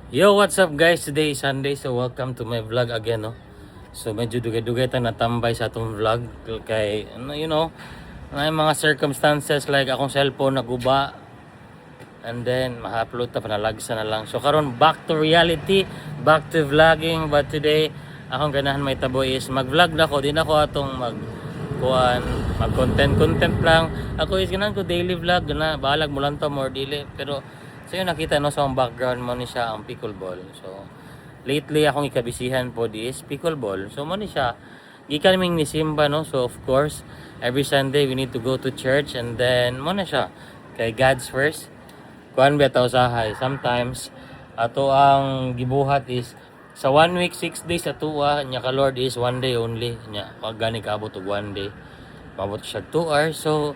Yo, what's up guys? Today is Sunday, so welcome to my vlog again, no? So medyo dugay-dugay tayo natambay sa atong vlog kay may mga circumstances like akong cellphone naguba and then ma-upload ta panalagsa na lang. So karon back to reality, back to vlogging, but today akong ganahan may tabo is mag-vlog na ko, din ako atong mag content lang. Ako is ganahan ko daily vlog na balag mo lang to more dili, pero so yun nakita no sa background mo ni siya ang pickleball. So lately akong ikabisihan po is pickleball. So mo ni siya gikan naming ni Simba no. So of course every Sunday we need to go to church and then mo na siya kay God's first. Kuan bitaw usahay. Sometimes ato ang gibuhat is sa 1 week 6 days atua nya ka Lord is 1 day only nya pag gani kaabot og 1 day. Mabot siya 2 hours. So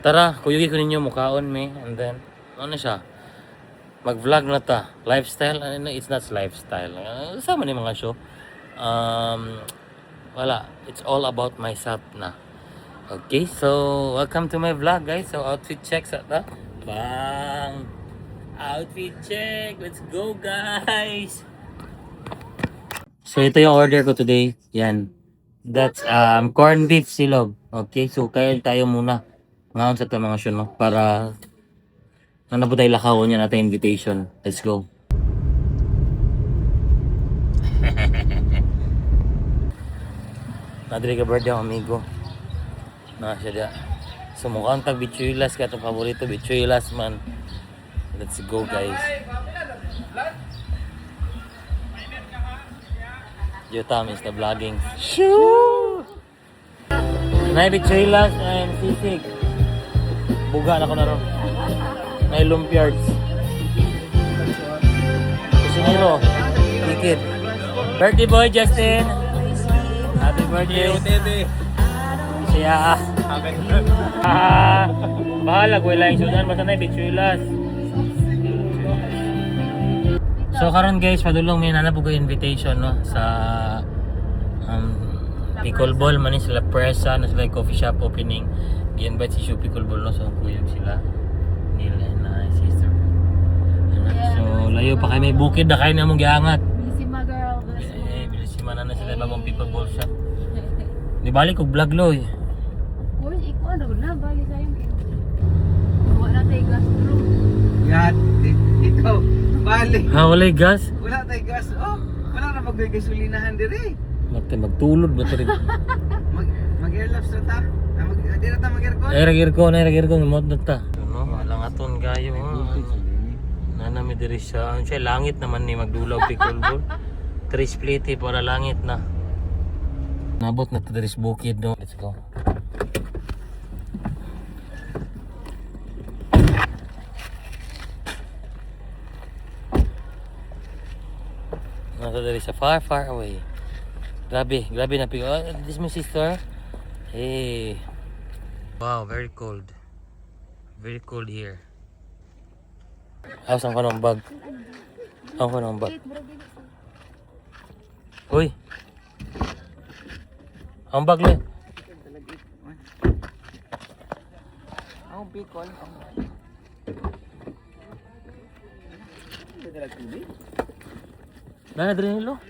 tara kuyugi ko ninyo mukaon me and then ano siya mag-vlog na ta. Lifestyle, it's not lifestyle. Sama ni mga show. Wala. It's all about myself na. Okay, so welcome to my vlog guys. So outfit check sa ta. Bang! Outfit check! Let's go guys! So ito yung order ko today. Yan. That's corned beef silog. Okay, so kain tayo muna. Ngayon sa ito mga show no. Para po tayo lakawon yan natin invitation. Let's go. Nadali ka birthday ang amigo. Siya dia. So mukhang tag bichuelas ka itong paborito. Bichuelas man. Let's go guys. Jotam is the vlogging. Shoo! Nay bichuelas and sisig. Buga na ko na ron. May lumpiards. Kusinero. Tikid. Birthday boy, Justin. Happy birthday. Siya. Bahala ko lang sudan. Basta na bichuelas. So karon guys, padulong may nanap ko invitation no sa pickleball man sila presa na sila coffee shop opening. I-invite si Shu pickleball no so kuyog sila. Nila na sister. So layo pa kay may bukid na kay na mong giangat. Bilisima girl. Bilisima na sila bagong pickleball shop. Di balik og vlog loy. Uy, ikaw na bali sa yung. Wala tay gas bro. Yan, ikaw, bali. Ha walay gas. Wala tayo gas. Oh, wala na magagasolinahan diri. Magtulod ba to rin? Mag-airlaps na ta. Di na ta mag-aircon. Aircon, mod na ta. Ano, alangaton kayo. Nanami diri siya. Siya langit naman ni magdulaw pickleball. Trisplity para langit na. Nabot na to diri sa bukid no. Let's go. Nasa diri sa far away. Grabe na pigo. Oh, this is my sister. Hey. Wow, very cold. Very cold here. Saan ka ng bag? Saan ka ng bag? Uy. Ang bag le. Ang pikol. Dala tubig. Nana diri nilo?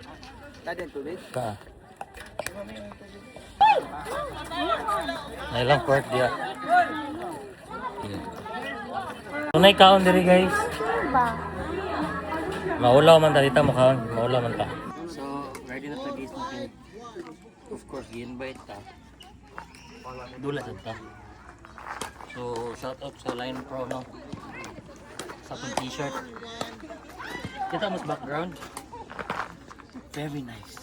Tadi tubig. Ka. Ay lang court dia. Tunay kaon diri guys. Ba? Maulaw man ta dito mo kaon. Maulaw man ta. So, ready na ta guys natin. Of course, gi-invite ta. Dula sad ta. So, shout out sa Line Pro no. Sa akong t-shirt. Kita mo sa background. Very nice.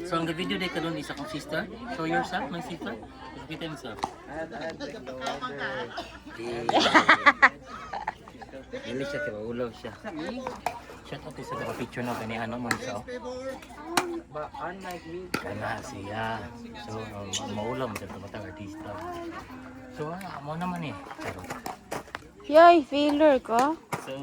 So, ang video day karon is akong sister. Show yourself, my sister. Kita yourself. Dili siya kaya ulaw siya. Shout out sa picture na kani ano man siya. Ba, unlike me. Kana siya. So, maulaw mo siya matang artista. So, mo naman eh. Yay, feeler ko. So,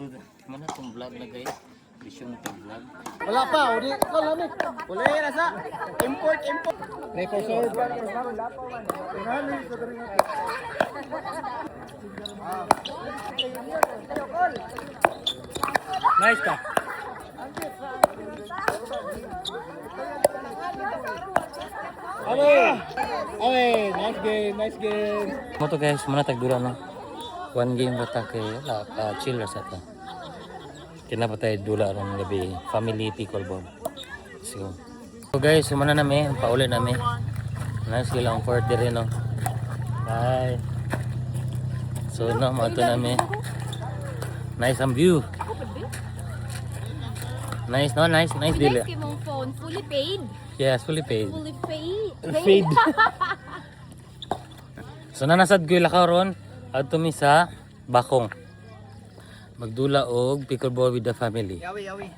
muna itong vlog na guys. Vision to vlog. Wala pa, uli ko lamig. Wala yan asa. Import. May pa-serve ka. Wala pa man. Tingali ko diri nga. Nice ka. Okay, nice game, nice game. Mo to guys, muna tagdura no. One game ba ta kay wala ka chill ra sa ta. Kina pa tayo dula ron gabi family pickleball. So guys, muna na mi, pauli na mi. Nice lang for dire no. Bye. So no, mato na mi. Nice ang view. Nice no, nice deal. Guys, mong phone fully paid. Yes, fully paid. Fully paid. Paid. So nanasad ko lakaw ron adto mi sa Bakong. Magdula og pickleball with the family. Yawi.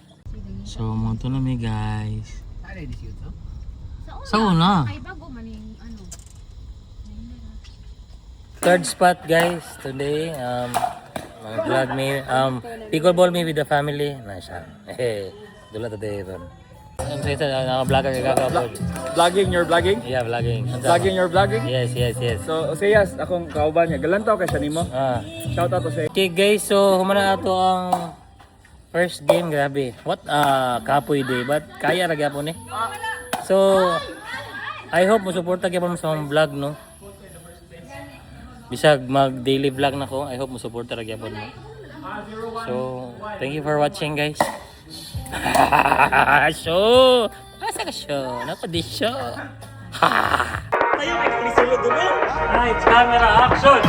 So mo to na mi guys. Ano yung shoot, no? Sa una. Ay, bago man yung ano. Third spot guys today. Vlog me pickleball me with the family. Nice. Hey, dula today ron. Ang sa vlogger kaka-upload. Vlogging, you're vlogging? Yeah, vlogging. Vlogging, you're vlogging? Yes. So, Oseyas, akong kauban niya. Galantaw kay siya nimo. Shout out Oseyas. Okay guys, so humana ato ang first game, grabe. What kapoy day, but kaya ra gyapon eh. So I hope mo suporta gyapon mo sa akong vlog no. Bisag mag daily vlog nako, I hope mo suporta ra gyapon mo. So thank you for watching guys. So, asa ka show? Nako di show. Ha! Tayo ay sulod dulo. Right, camera action.